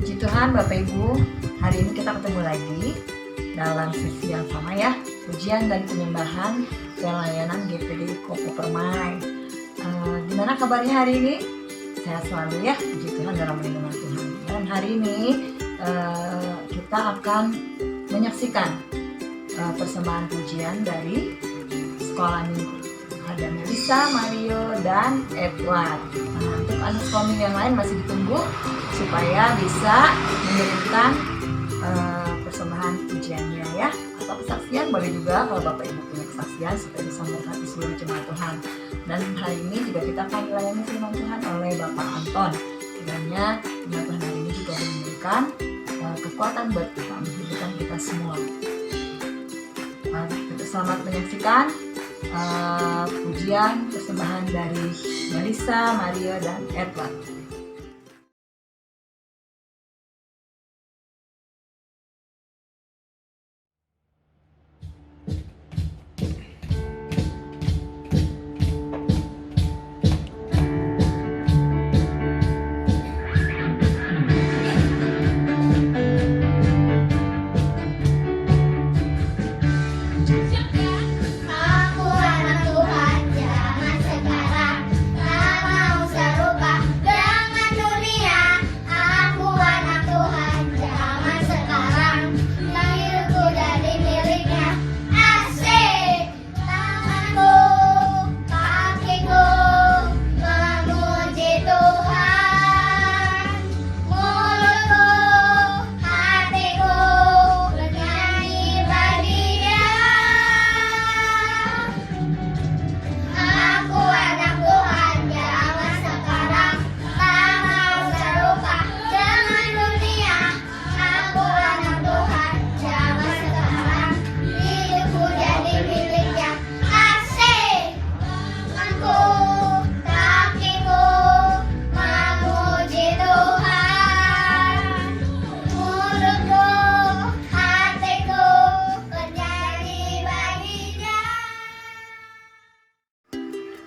Puji Tuhan Bapak Ibu, hari ini kita ketemu lagi dalam sesi yang sama ya, pujian dan penyembahan pelayanan GPD Kopo Permai. Gimana kabarnya hari ini? Sehat selalu ya, puji Tuhan dalam lindungan Tuhan. Dan hari ini kita akan menyaksikan persembahan pujian dari sekolah minggu. Ada Melissa, Mario, dan Edward. Nah, untuk anak suami yang lain masih ditunggu supaya bisa mengirimkan persembahan pujiannya ya, atau kesaksian boleh juga kalau Bapak Ibu punya kesaksian supaya bisa memberkati seluruh jemaat Tuhan. Dan hari ini juga kita akan dilayani firman Tuhan oleh Bapak Anton. Kiranya firman Tuhan hari ini juga memberikan kekuatan buat kita, menghidupkan kita semua. Selamat menyaksikan pujian persembahan dari Melissa, Mario, dan Edward.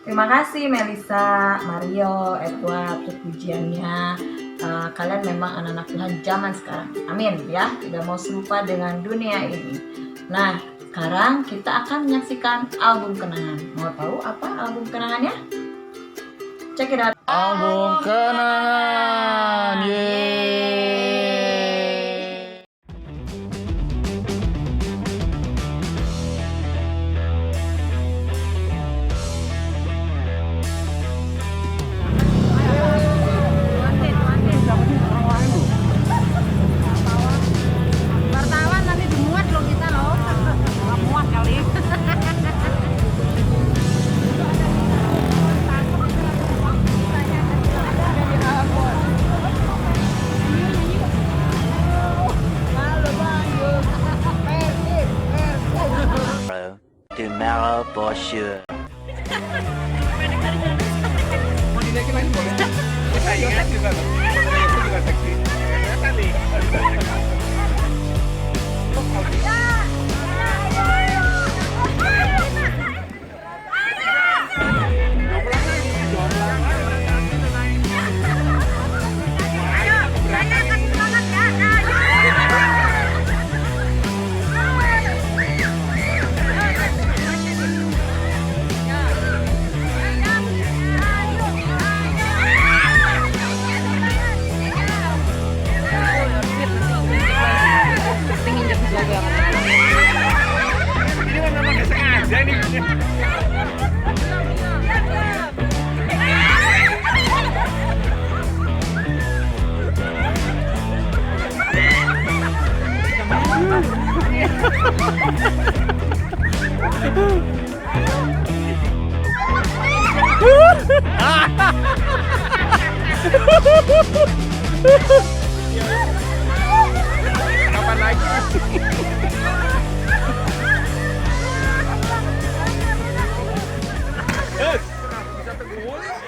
Terima kasih Melissa, Mario, Edward untuk pujiannya. Kalian memang anak-anak Tuhan zaman sekarang. Amin ya, tidak mau serupa dengan dunia ini. Nah, sekarang kita akan menyaksikan album kenangan. Mau tahu apa album kenangannya? Check it out. Album kenangan. Yeay. Tomorrow for sure. Mau dinaikin lagi boleh? Saingan juga loh. Itu juga seksi. Kelihatan nih. Bisa ini. Kapan lagi? Bisa terguling.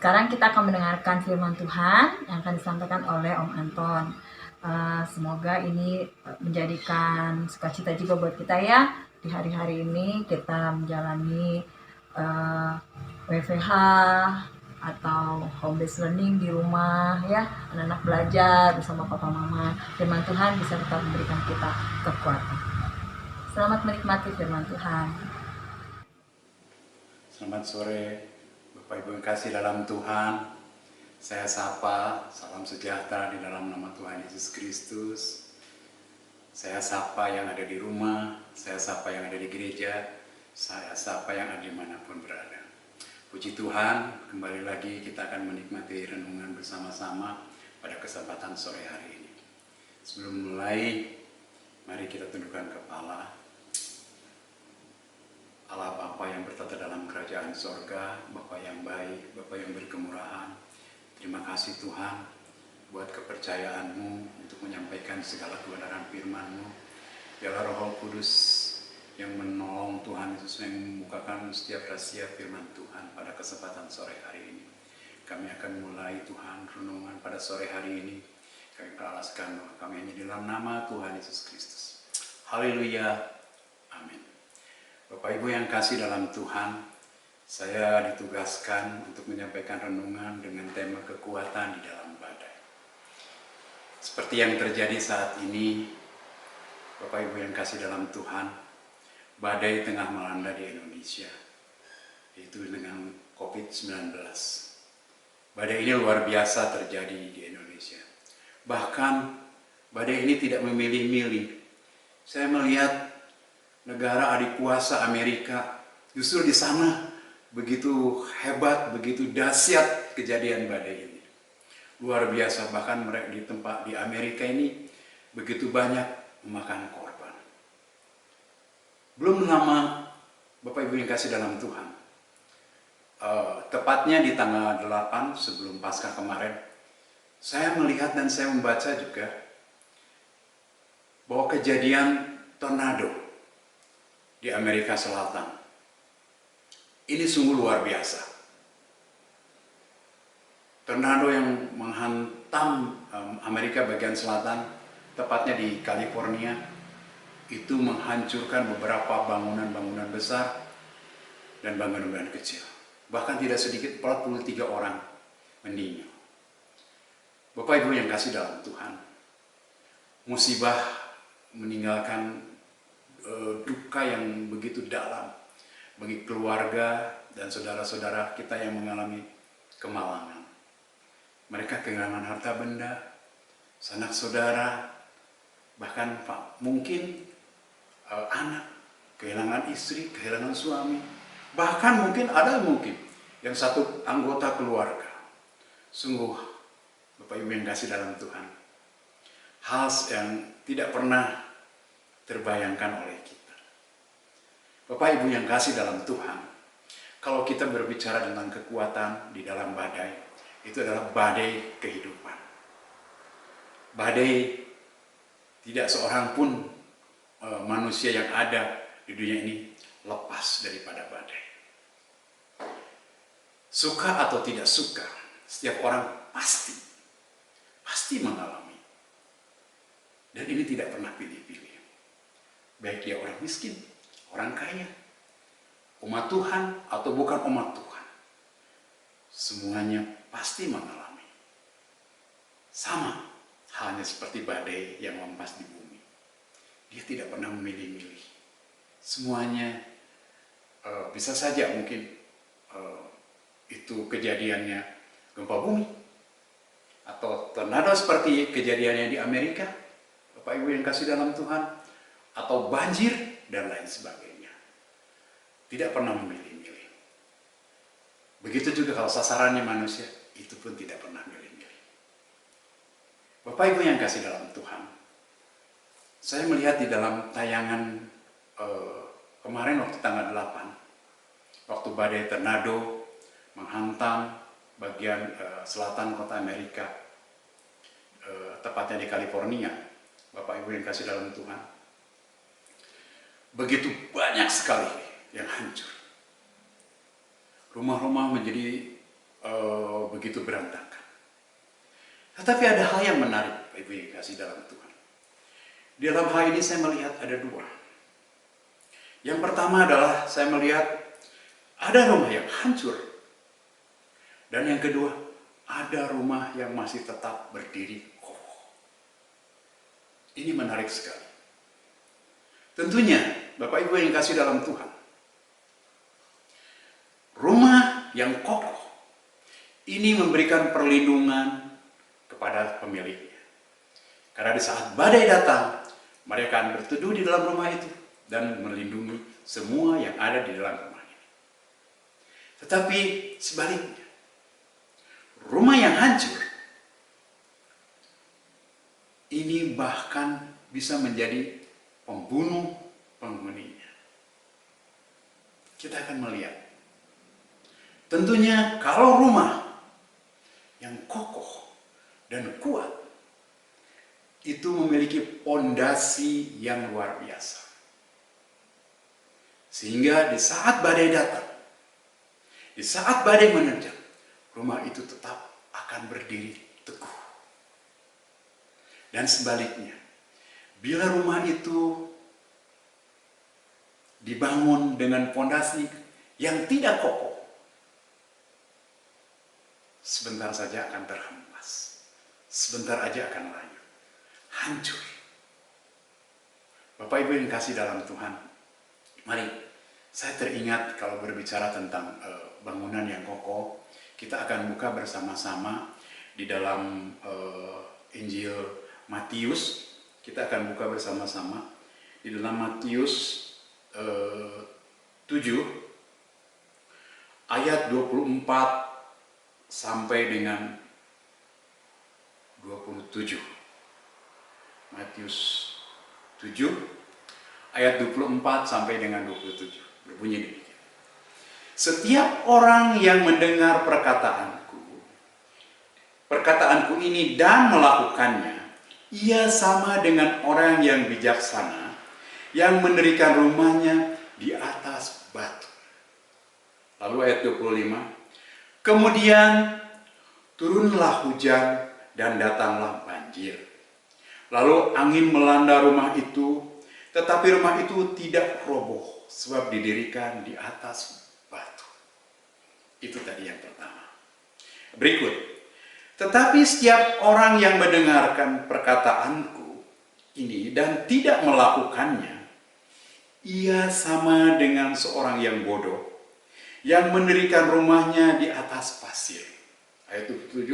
Sekarang kita akan mendengarkan firman Tuhan yang akan disampaikan oleh Om Anton. Semoga ini menjadikan sukacita juga buat kita ya. Di hari-hari ini kita menjalani WFH atau home based learning di rumah ya, anak-anak belajar bersama papa mama. Firman Tuhan bisa tetap memberikan kita kekuatan. Selamat menikmati firman Tuhan. Selamat sore Bapak Ibu yang kasih dalam Tuhan. Saya sapa, salam sejahtera di dalam nama Tuhan Yesus Kristus. Saya sapa yang ada di rumah, saya sapa yang ada di gereja, saya sapa yang ada dimanapun berada. Puji Tuhan, kembali lagi kita akan menikmati renungan bersama-sama pada kesempatan sore hari ini. Sebelum mulai, mari kita tundukkan kepala. Allah Bapa yang bertata dalam kerajaan sorga, Bapa yang baik, Bapa yang berkemurahan, terima kasih Tuhan buat kepercayaan-Mu untuk menyampaikan segala kebenaran firman-Mu. Biarlah Roh Kudus yang menolong Tuhan Yesus yang membukakan setiap rahasia firman Tuhan pada kesempatan sore hari ini. Kami akan mulai Tuhan renungan pada sore hari ini. Kami beralaskan bahwa kami hanya di dalam nama Tuhan Yesus Kristus. Haleluya. Amin. Bapak Ibu yang kasih dalam Tuhan, saya ditugaskan untuk menyampaikan renungan dengan tema kekuatan di dalam badai. Seperti yang terjadi saat ini, Bapak Ibu yang kasih dalam Tuhan, badai tengah melanda di Indonesia, yaitu dengan COVID-19. Badai ini luar biasa terjadi di Indonesia. Bahkan badai ini tidak memilih-milih. Saya melihat negara adik kuasa Amerika, justru di sana begitu hebat, begitu dahsyat kejadian badai ini. Luar biasa, bahkan mereka di tempat di Amerika ini begitu banyak memakan korban. Belum lama, Bapak Ibu yang kasih dalam Tuhan, tepatnya di tanggal 8 sebelum Paskah kemarin, saya melihat dan saya membaca juga bahwa kejadian tornado di Amerika Selatan ini sungguh luar biasa. Tornado yang menghantam Amerika bagian selatan, tepatnya di California, itu menghancurkan beberapa bangunan-bangunan besar dan bangunan-bangunan kecil. Bahkan tidak sedikit 43 orang meninggal. Bapak Ibu yang kasih dalam Tuhan, musibah meninggalkan duka yang begitu dalam bagi keluarga dan saudara-saudara kita yang mengalami kemalangan. Mereka kehilangan harta benda, sanak saudara, bahkan mungkin anak, kehilangan istri, kehilangan suami, bahkan mungkin yang satu anggota keluarga. Sungguh, Bapak Ibu yang kasih dalam Tuhan, hal yang tidak pernah terbayangkan oleh kita. Bapak Ibu yang kasih dalam Tuhan, kalau kita berbicara tentang kekuatan di dalam badai, itu adalah badai kehidupan. Badai, tidak seorang pun manusia yang ada di dunia ini lepas daripada badai. Suka atau tidak suka, setiap orang pasti mengalami. Dan ini tidak pernah pilih-pilih. Baik dia orang miskin, orang kaya, umat Tuhan atau bukan umat Tuhan. Semuanya pasti mengalami. Sama halnya seperti badai yang mempas di bumi. Dia tidak pernah memilih-milih. Semuanya bisa saja mungkin itu kejadiannya gempa bumi atau tornado seperti kejadiannya di Amerika, Bapak Ibu yang kasih dalam Tuhan, atau banjir dan lain sebagainya. Tidak pernah memilih-milih. Begitu juga kalau sasarannya manusia, itu pun tidak pernah milih-milih. Bapak Ibu yang kasih dalam Tuhan, saya melihat di dalam tayangan kemarin waktu tanggal 8, waktu badai tornado menghantam bagian selatan kota Amerika, tepatnya di California, Bapak Ibu yang kasih dalam Tuhan, begitu banyak sekali yang hancur. Rumah-rumah menjadi begitu berantakan. Tetapi ada hal yang menarik, Bapak Ibu yang kasih dalam Tuhan. Di dalam hal ini saya melihat ada dua. Yang pertama adalah saya melihat ada rumah yang hancur. Dan yang kedua, ada rumah yang masih tetap berdiri kokoh. Ini menarik sekali. Tentunya, Bapak Ibu yang kasih dalam Tuhan, rumah yang kokoh ini memberikan perlindungan kepada pemiliknya. Karena di saat badai datang, mereka akan berteduh di dalam rumah itu dan melindungi semua yang ada di dalam rumah ini. Tetapi sebaliknya, rumah yang hancur ini bahkan bisa menjadi pembunuh penghuninya. Kita akan melihat. Tentunya kalau rumah yang kokoh dan kuat itu memiliki pondasi yang luar biasa. Sehingga di saat badai datang, di saat badai menerjang, rumah itu tetap akan berdiri teguh. Dan sebaliknya, bila rumah itu dibangun dengan pondasi yang tidak kokoh, sebentar saja akan terhempas, sebentar aja akan layu, hancur. Bapak Ibu yang kasih dalam Tuhan, mari saya teringat kalau berbicara tentang bangunan yang kokoh, kita akan buka bersama-sama di dalam Injil Matius. Kita akan buka bersama-sama di dalam Matius 7 ayat 24 sampai dengan 27. Matius 7 ayat 24 sampai dengan 27. Berbunyi demikian. Setiap orang yang mendengar perkataanku ini dan melakukannya, ia sama dengan orang yang bijaksana yang mendirikan rumahnya di atas batu. Lalu ayat 25, kemudian turunlah hujan dan datanglah banjir. Lalu angin melanda rumah itu, tetapi rumah itu tidak roboh sebab didirikan di atas batu. Itu tadi yang pertama. Berikut. Tetapi setiap orang yang mendengarkan perkataanku ini dan tidak melakukannya, ia sama dengan seorang yang bodoh, yang mendirikan rumahnya di atas pasir. Ayat 27.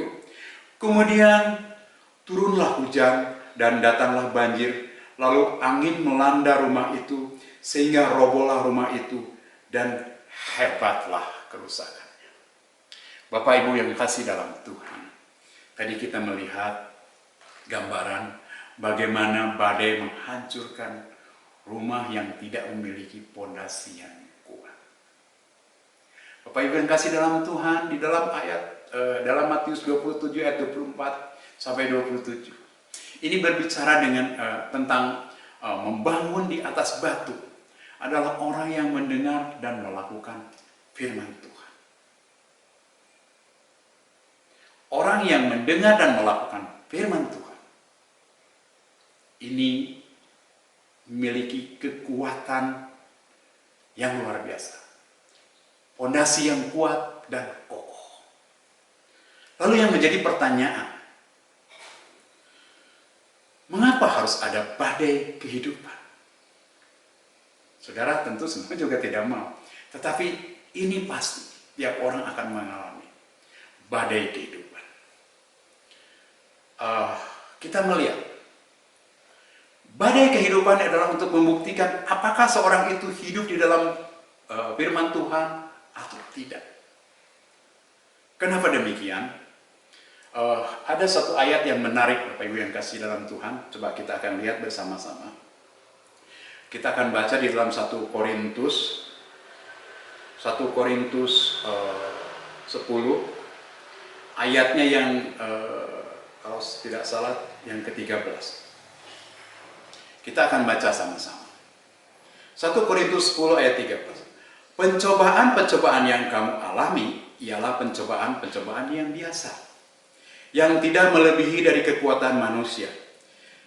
Kemudian turunlah hujan dan datanglah banjir, lalu angin melanda rumah itu, sehingga robohlah rumah itu, dan hebatlah kerusakannya. Bapak Ibu yang kasih dalam Tuhan, tadi kita melihat gambaran bagaimana badai menghancurkan rumah yang tidak memiliki pondasi yang kuat. Bapak Ibu yang kasih dalam Tuhan, di dalam dalam Matius 27 ayat 24 sampai 27. Ini berbicara tentang membangun di atas batu. Adalah orang yang mendengar dan melakukan firman Tuhan. Orang yang mendengar dan melakukan firman Tuhan ini memiliki kekuatan yang luar biasa. Pondasi yang kuat dan kokoh. Lalu yang menjadi pertanyaan, mengapa harus ada badai kehidupan? Saudara tentu semua juga tidak mau. Tetapi ini pasti tiap orang akan mengalami badai kehidupan. Kita melihat badai kehidupan adalah untuk membuktikan apakah seorang itu hidup di dalam firman Tuhan atau tidak. Kenapa demikian? Ada satu ayat yang menarik Bapak Ibu yang kasih dalam Tuhan. Coba kita akan lihat bersama-sama. Kita akan baca di dalam 1 Korintus 10 ayatnya yang kalau tidak salah yang ke-13. Kita akan baca sama-sama. 1 Korintus 10 ayat 13. Pencobaan-pencobaan yang kamu alami ialah pencobaan-pencobaan yang biasa, yang tidak melebihi dari kekuatan manusia.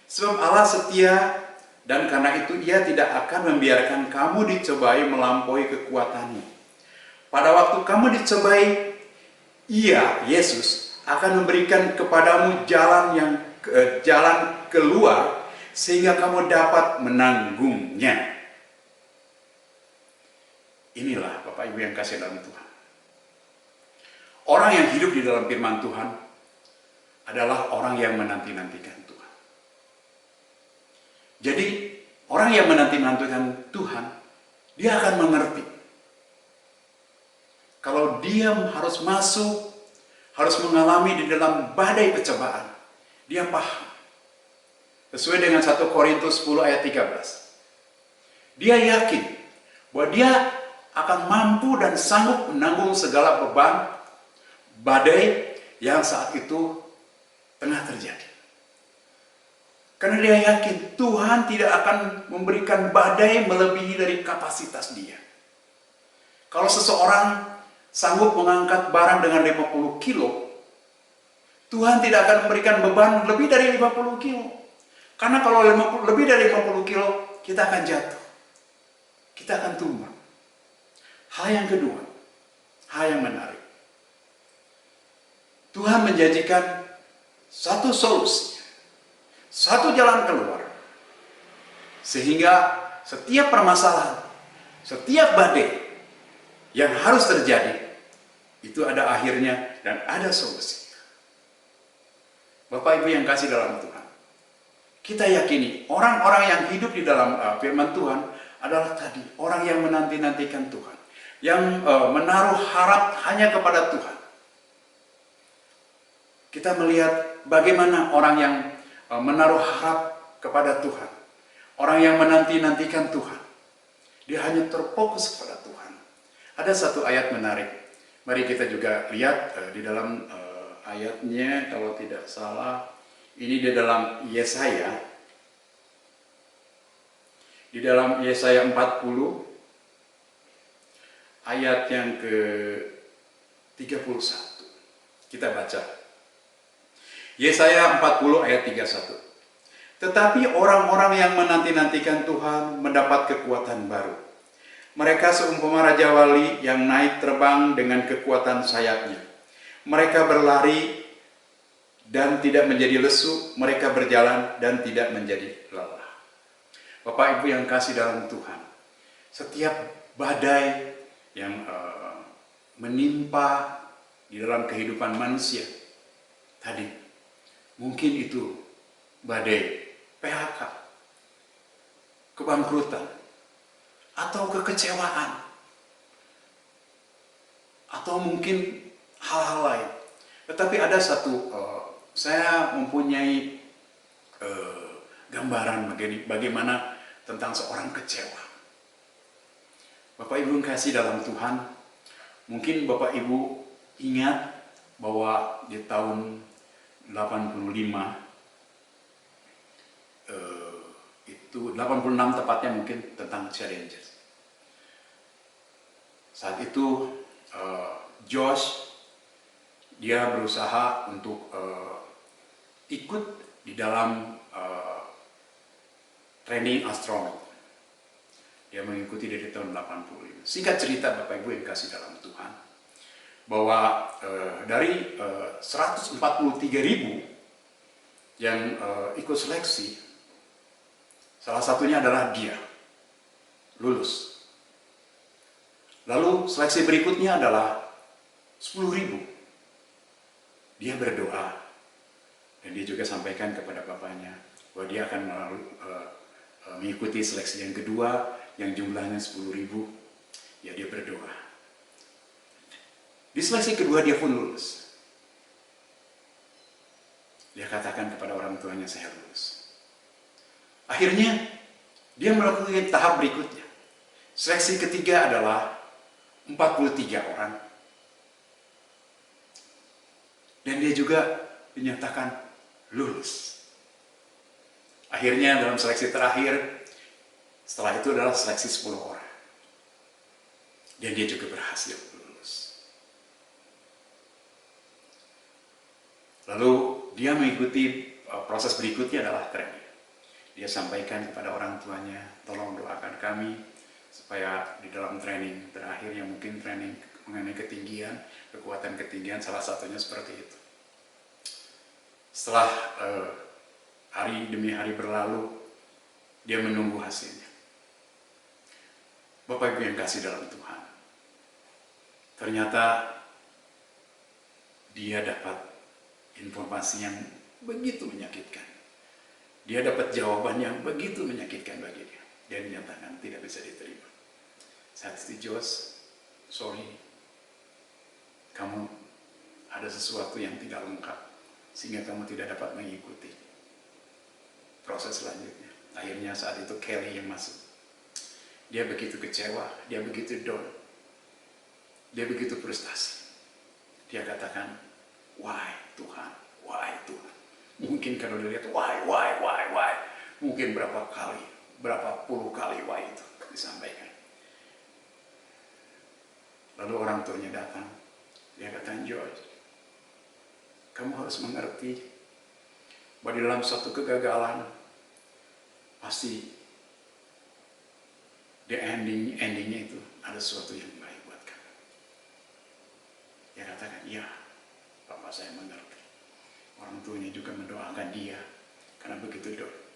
Sebab Allah setia, dan karena itu Ia tidak akan membiarkan kamu dicobai melampaui kekuatanmu. Pada waktu kamu dicobai, Ia, Yesus, akan memberikan kepadamu jalan keluar sehingga kamu dapat menanggungnya. Inilah Bapak Ibu yang kasih dalam Tuhan. Orang yang hidup di dalam firman Tuhan adalah orang yang menanti-nantikan Tuhan. Jadi, orang yang menanti-nantikan Tuhan, dia akan mengerti. Kalau dia harus masuk, harus mengalami di dalam badai pencobaan, dia paham. Sesuai dengan 1 Korintus 10 ayat 13. Dia yakin bahwa dia akan mampu dan sanggup menanggung segala beban, badai yang saat itu tengah terjadi. Karena dia yakin Tuhan tidak akan memberikan badai melebihi dari kapasitas dia. Kalau seseorang sanggup mengangkat barang dengan 50 kilo, Tuhan tidak akan memberikan beban lebih dari 50 kilo. Karena kalau lebih dari 50 kilo, kita akan jatuh. Kita akan tumbang. Hal yang kedua, hal yang menarik. Tuhan menjanjikan satu solusi, satu jalan keluar. Sehingga setiap permasalahan, setiap badai yang harus terjadi, itu ada akhirnya dan ada solusi. Bapak Ibu yang kasih dalam Tuhan, kita yakini orang-orang yang hidup di dalam firman Tuhan adalah tadi orang yang menanti-nantikan Tuhan, yang menaruh harap hanya kepada Tuhan. Kita melihat bagaimana orang yang menaruh harap kepada Tuhan, orang yang menanti-nantikan Tuhan, dia hanya terfokus kepada Tuhan. Ada satu ayat menarik, mari kita juga lihat di dalam ayatnya, kalau tidak salah, ini di dalam Yesaya. Di dalam Yesaya 40, ayat yang ke-31. Kita baca. Yesaya 40 ayat 31. Tetapi orang-orang yang menanti-nantikan Tuhan mendapat kekuatan baru. Mereka seumpama Raja Wali yang naik terbang dengan kekuatan sayapnya. Mereka berlari dan tidak menjadi lesu, mereka berjalan dan tidak menjadi lelah. Bapak Ibu yang kasih dalam Tuhan, setiap badai yang menimpa di dalam kehidupan manusia tadi, mungkin itu badai PHK, kebangkrutan, atau kekecewaan, atau mungkin hal-hal lain. Tetapi ada satu, saya mempunyai gambaran bagaimana tentang seorang kecewa. Bapak Ibu yang kasih dalam Tuhan, mungkin Bapak Ibu ingat bahwa di tahun 85, itu 86 tepatnya, mungkin tentang Challengers. Saat itu Josh, dia berusaha untuk ikut di dalam training astronaut. Dia mengikuti dari tahun 85. Singkat cerita Bapak Ibu yang kasih dalam Tuhan, bahwa dari 143.000 yang ikut seleksi, salah satunya adalah dia lulus. Lalu seleksi berikutnya adalah 10.000. Dia berdoa dan dia juga sampaikan kepada bapaknya bahwa dia akan mengikuti seleksi yang kedua yang jumlahnya 10.000. Ya, dia berdoa. Di seleksi kedua dia pun lulus. Dia katakan kepada orang tuanya, saya lulus. Akhirnya dia melakukan tahap berikutnya. Seleksi ketiga adalah 43 orang. Dan dia juga dinyatakan lulus. Akhirnya dalam seleksi terakhir, setelah itu adalah seleksi 10 orang. Dan dia juga berhasil lulus. Lalu dia mengikuti proses berikutnya adalah training. Dia sampaikan kepada orang tuanya, tolong doakan kami supaya di dalam training terakhir yang mungkin training mengenai ketinggian, kekuatan ketinggian, salah satunya seperti itu. Setelah hari demi hari berlalu, dia menunggu hasilnya. Bapak Ibu yang kasih dalam Tuhan, ternyata dia dapat informasi yang begitu menyakitkan. Dia dapat jawaban yang begitu menyakitkan bagi dia. Dia dinyatakan tidak bisa diterima. Saat itu Jos, sorry, kamu ada sesuatu yang tidak lengkap, sehingga kamu tidak dapat mengikuti proses selanjutnya. Akhirnya saat itu Kelly yang masuk. Dia begitu kecewa, dia begitu down, dia begitu frustasi. Dia katakan, why Tuhan, why Tuhan. Mungkin kalau dilihat, why. Mungkin berapa kali, berapa puluh kali why itu disampaikan. Lalu orang tuanya datang, dia katakan, George, kamu harus mengerti bahwa di dalam suatu kegagalan, pasti the endingnya itu ada sesuatu yang baik buat kamu. Dia katakan, ya, Bapak saya mengerti. Orang tuanya juga mendoakan dia, karena begitu doa.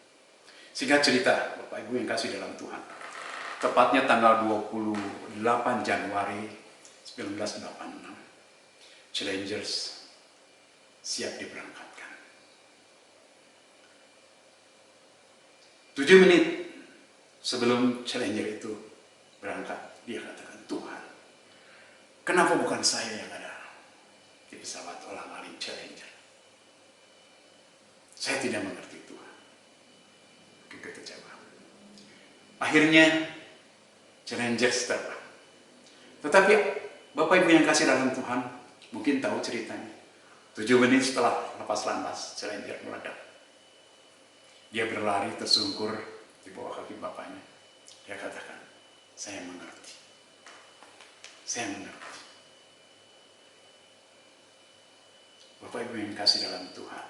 Singkat cerita, Bapak Ibu yang kasih dalam Tuhan, tepatnya tanggal 28 Januari 1986, Challengers siap diberangkatkan. 7 menit sebelum Challenger itu berangkat, dia katakan, Tuhan, kenapa bukan saya yang ada di pesawat olang-aling Challenger? Saya tidak mengerti Tuhan. Kekecewaan. Akhirnya Challenger terbang. Tetapi Bapak Ibu yang kasih dalam Tuhan mungkin tahu ceritanya. 7 menit setelah lepas landas, Challenger meledak. Dia berlari tersungkur di bawah kaki bapaknya. Dia katakan, saya mengerti. Saya mengerti. Bapak Ibu yang kasih dalam Tuhan,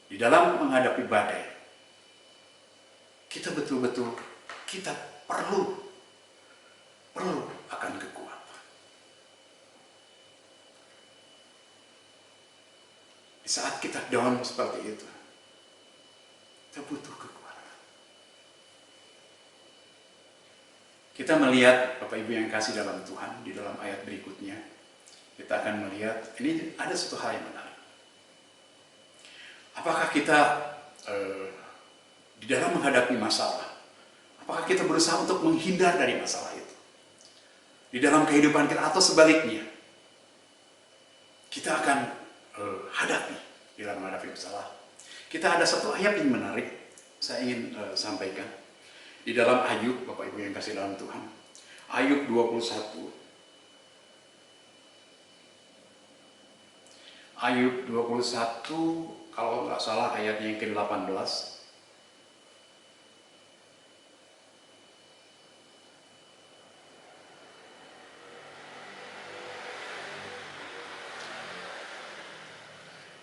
di dalam menghadapi badai, kita betul-betul perlu akan kekuatan. Di saat kita down seperti itu, kita butuh kekuatan. Kita melihat Bapak Ibu yang kasih dalam Tuhan, di dalam ayat berikutnya, kita akan melihat, ini ada satu hal yang menarik. Apakah kita di dalam menghadapi masalah, apakah kita berusaha untuk menghindar dari masalah itu? Di dalam kehidupan kita atau sebaliknya, kita akan hadapi di dalam menghadapi masalah. Kita ada satu ayat yang menarik, saya ingin sampaikan. Di dalam Ayub, Bapak Ibu yang kasih dalam Tuhan, Ayub 21. Ayub 21, kalau nggak salah ayatnya yang ke-18.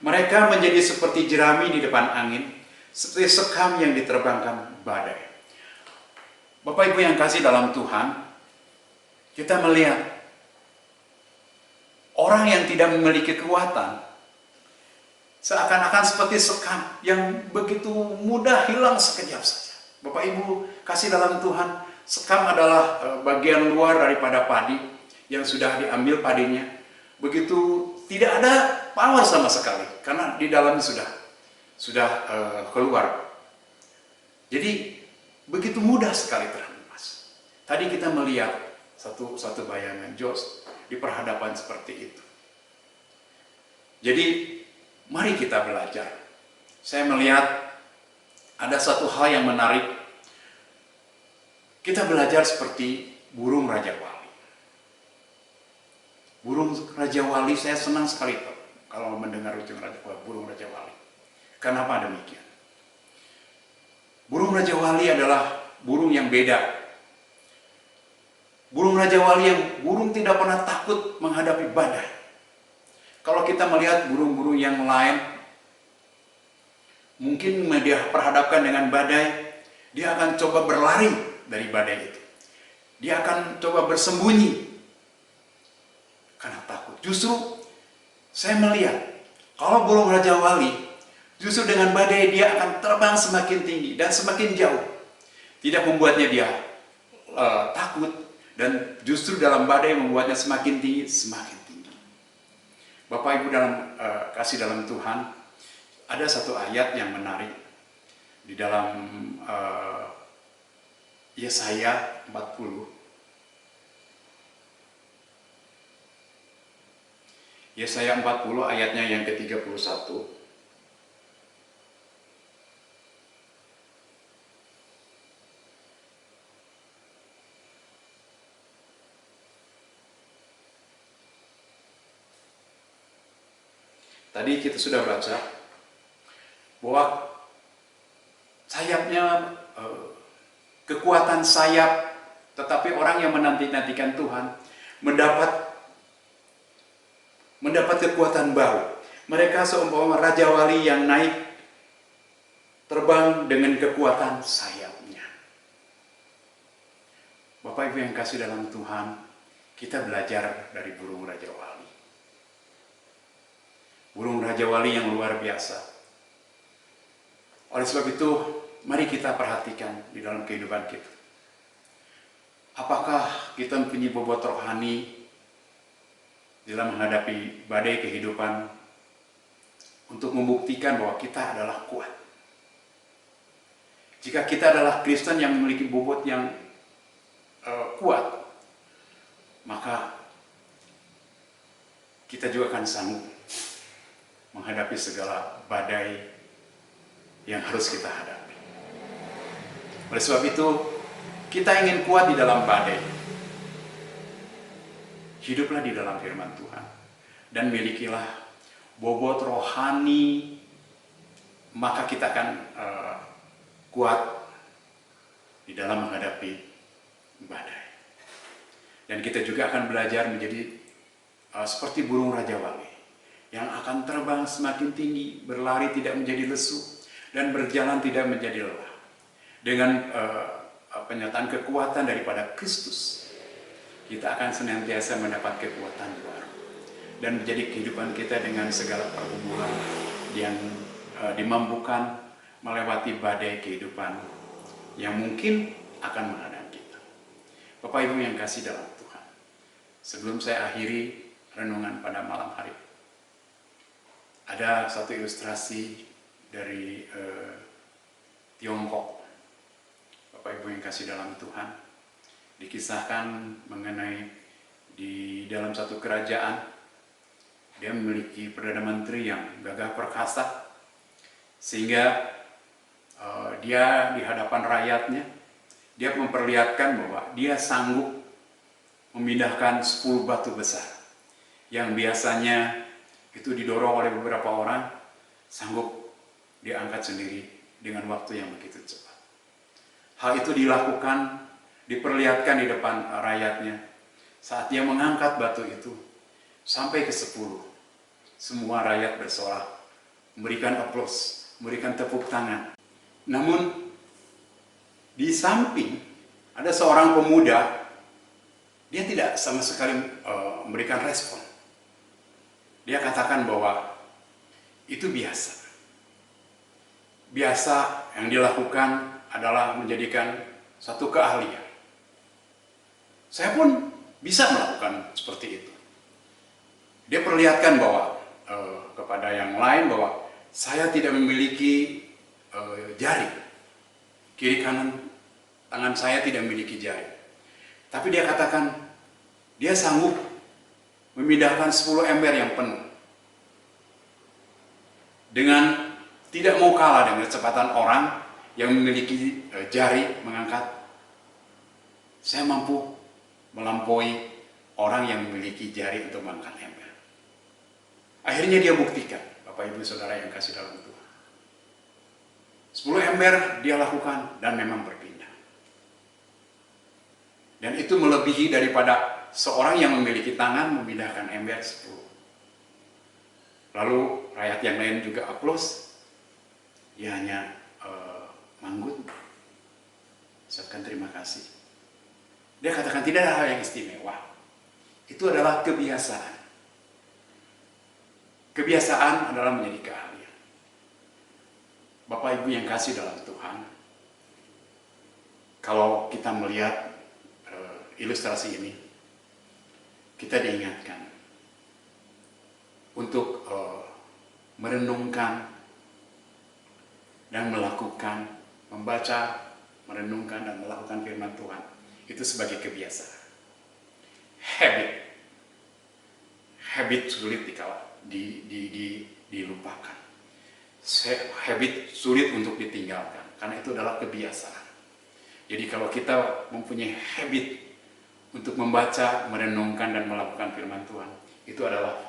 Mereka menjadi seperti jerami di depan angin, seperti sekam yang diterbangkan badai. Bapak Ibu yang kasih dalam Tuhan, kita melihat orang yang tidak memiliki kekuatan seakan-akan seperti sekam yang begitu mudah hilang sekejap saja. Bapak Ibu kasih dalam Tuhan, sekam adalah bagian luar daripada padi yang sudah diambil padinya. Begitu tidak ada power sama sekali karena di dalamnya sudah keluar. Jadi begitu mudah sekali terhempas. Tadi kita melihat satu bayangan Jos di perhadapan seperti itu. Jadi mari kita belajar. Saya melihat ada satu hal yang menarik. Kita belajar seperti burung Raja Wali. Burung Raja Wali, saya senang sekali kalau mendengar burung Raja Wali. Kenapa demikian? Burung Raja Wali adalah burung yang beda. Burung Raja Wali yang burung tidak pernah takut menghadapi badai. Kalau kita melihat burung-burung yang lain, mungkin dia perhadapkan dengan badai, dia akan coba berlari dari badai itu. Dia akan coba bersembunyi karena takut. Justru saya melihat, kalau burung Raja Wali, justru dengan badai dia akan terbang semakin tinggi dan semakin jauh. Tidak membuatnya dia takut, dan justru dalam badai membuatnya semakin tinggi, semakin tinggi. Bapak Ibu kasih dalam Tuhan, ada satu ayat yang menarik di dalam Yesaya 40. Yesaya 40 ayatnya yang ke-31. Tadi kita sudah baca bahwa sayapnya, kekuatan sayap, tetapi orang yang menanti-nantikan Tuhan mendapat kekuatan baru. Mereka seumpama Raja Wali yang naik terbang dengan kekuatan sayapnya. Bapak Ibu yang kasih dalam Tuhan, kita belajar dari burung Raja Wali. Burung Raja Wali yang luar biasa. Oleh sebab itu, mari kita perhatikan di dalam kehidupan kita. Apakah kita mempunyai bobot rohani dalam menghadapi badai kehidupan untuk membuktikan bahwa kita adalah kuat? Jika kita adalah Kristen yang memiliki bobot yang kuat, maka kita juga akan sanggup menghadapi segala badai yang harus kita hadapi. Oleh sebab itu, kita ingin kuat di dalam badai. Hiduplah di dalam firman Tuhan dan milikilah bobot rohani, maka kita akan kuat di dalam menghadapi badai. Dan kita juga akan belajar menjadi seperti burung Raja Wali yang akan terbang semakin tinggi, berlari tidak menjadi lesu, dan berjalan tidak menjadi lelah. Dengan penyataan kekuatan daripada Kristus, kita akan senantiasa mendapat kekuatan baru. Dan menjadi kehidupan kita dengan segala pergumulan yang dimampukan melewati badai kehidupan yang mungkin akan menghadang kita. Bapak Ibu yang kasih dalam Tuhan, sebelum saya akhiri renungan pada malam hari, ada satu ilustrasi dari Tiongkok. Bapak Ibu yang kasih dalam Tuhan, dikisahkan mengenai di dalam satu kerajaan, dia memiliki Perdana Menteri yang gagah perkasa, sehingga dia di hadapan rakyatnya, dia memperlihatkan bahwa dia sanggup memindahkan 10 batu besar yang biasanya itu didorong oleh beberapa orang, sanggup diangkat sendiri dengan waktu yang begitu cepat. Hal itu dilakukan, diperlihatkan di depan rakyatnya. Saat dia mengangkat batu itu sampai ke 10, semua rakyat bersorak, memberikan aplaus, memberikan tepuk tangan. Namun di samping ada seorang pemuda, dia tidak sama sekali memberikan respon. Dia katakan bahwa itu biasa. Biasa yang dilakukan adalah menjadikan satu keahlian. Saya pun bisa melakukan seperti itu. Dia perlihatkan bahwa kepada yang lain bahwa saya tidak memiliki jari. Kiri kanan tangan saya tidak memiliki jari. Tapi dia katakan dia sanggup memindahkan 10 ember yang penuh. Dengan tidak mau kalah dengan kecepatan orang yang memiliki jari mengangkat, saya mampu melampaui orang yang memiliki jari untuk mengangkat ember. Akhirnya dia buktikan, Bapak Ibu Saudara yang kasih dalam Tuhan. 10 ember dia lakukan dan memang berpindah. Dan itu melebihi daripada seorang yang memiliki tangan memindahkan ember 10. Lalu rakyat yang lain juga aplaus. Dia hanya manggut. Ucapkan terima kasih. Dia katakan tidak ada hal yang istimewa. Itu adalah kebiasaan. Kebiasaan adalah menjadi keahlian. Bapak Ibu yang kasih dalam Tuhan, kalau kita melihat ilustrasi ini, kita diingatkan untuk merenungkan dan melakukan, membaca, merenungkan dan melakukan firman Tuhan. Itu sebagai kebiasaan. Habit sulit dilupakan. Habit sulit untuk ditinggalkan, karena itu adalah kebiasaan. Jadi kalau kita mempunyai habit untuk membaca, merenungkan dan melakukan firman Tuhan, itu adalah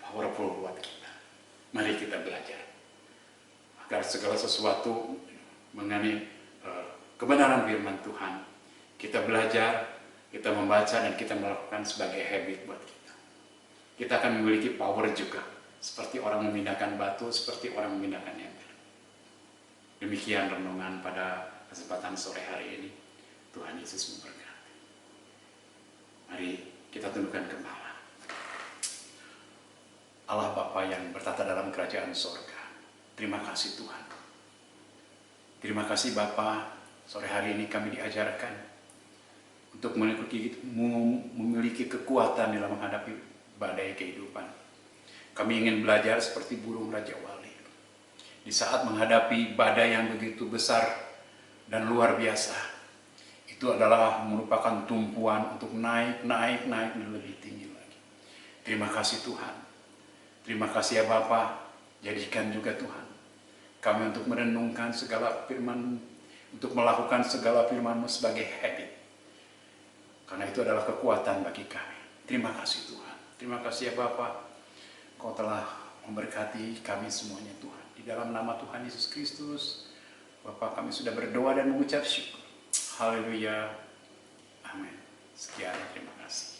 powerful buat kita. Mari kita belajar agar segala sesuatu mengenai kebenaran firman Tuhan, kita belajar, kita membaca dan kita melakukan sebagai habit buat kita. Kita akan memiliki power juga, seperti orang memindahkan batu, seperti orang memindahkan ember. Demikian renungan pada kesempatan sore hari ini. Tuhan Yesus memberkati. Mari kita tundukkan kepala. Allah Bapa yang bertata dalam kerajaan sorga, terima kasih Tuhan. Terima kasih Bapa, sore hari ini kami diajarkan untuk memiliki kekuatan dalam menghadapi badai kehidupan. Kami ingin belajar seperti burung Raja Wali. Di saat menghadapi badai yang begitu besar dan luar biasa, itu adalah merupakan tumpuan untuk naik dan lebih tinggi lagi. Terima kasih Tuhan. Terima kasih ya Bapa, jadikan juga Tuhan kami untuk merenungkan segala firman, untuk melakukan segala firman-Mu sebagai habit. Karena itu adalah kekuatan bagi kami. Terima kasih Tuhan. Terima kasih ya Bapa, Kau telah memberkati kami semuanya Tuhan. Di dalam nama Tuhan Yesus Kristus, Bapa kami sudah berdoa dan mengucap syukur. Haleluya. Amin. Sekian, terima kasih.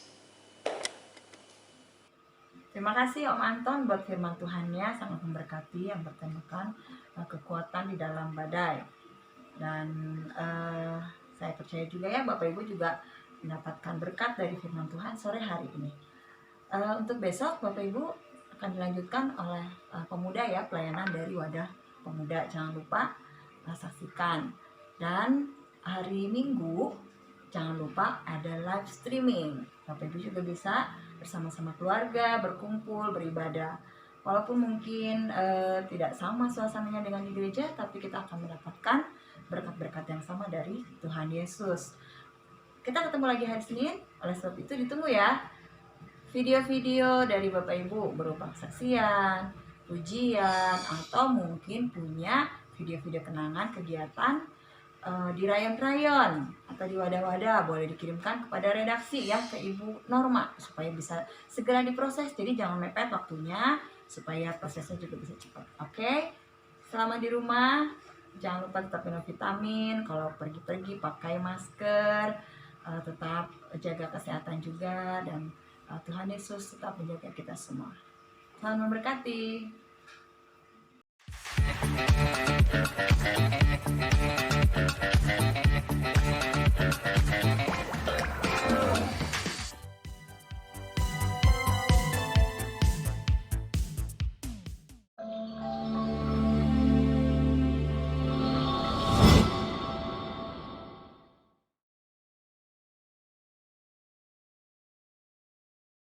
Terima kasih Om Anton buat firman Tuhannya, sangat memberkati yang bertemakan kekuatan di dalam badai. Dan saya percaya juga ya Bapak Ibu juga mendapatkan berkat dari firman Tuhan sore hari ini. Untuk besok Bapak Ibu akan dilanjutkan oleh pemuda ya, pelayanan dari Wadah Pemuda. Jangan lupa saksikan. Dan hari Minggu jangan lupa ada live streaming. Bapak Ibu juga bisa bersama-sama keluarga, berkumpul, beribadah. Walaupun mungkin tidak sama suasananya dengan di gereja, tapi kita akan mendapatkan berkat-berkat yang sama dari Tuhan Yesus. Kita ketemu lagi hari Senin, oleh sebab itu ditunggu ya video-video dari Bapak Ibu berupa kesaksian, pujian, atau mungkin punya video-video kenangan kegiatan di rayon-rayon atau di wadah-wadah. Boleh dikirimkan kepada redaksi ya, ke Ibu Norma, supaya bisa segera diproses. Jadi jangan mepet waktunya, supaya prosesnya juga bisa cepat. Oke, selama di rumah jangan lupa tetap minum vitamin. Kalau pergi-pergi pakai masker, tetap jaga kesehatan juga. Dan Tuhan Yesus tetap menjaga kita semua. Tuhan memberkati.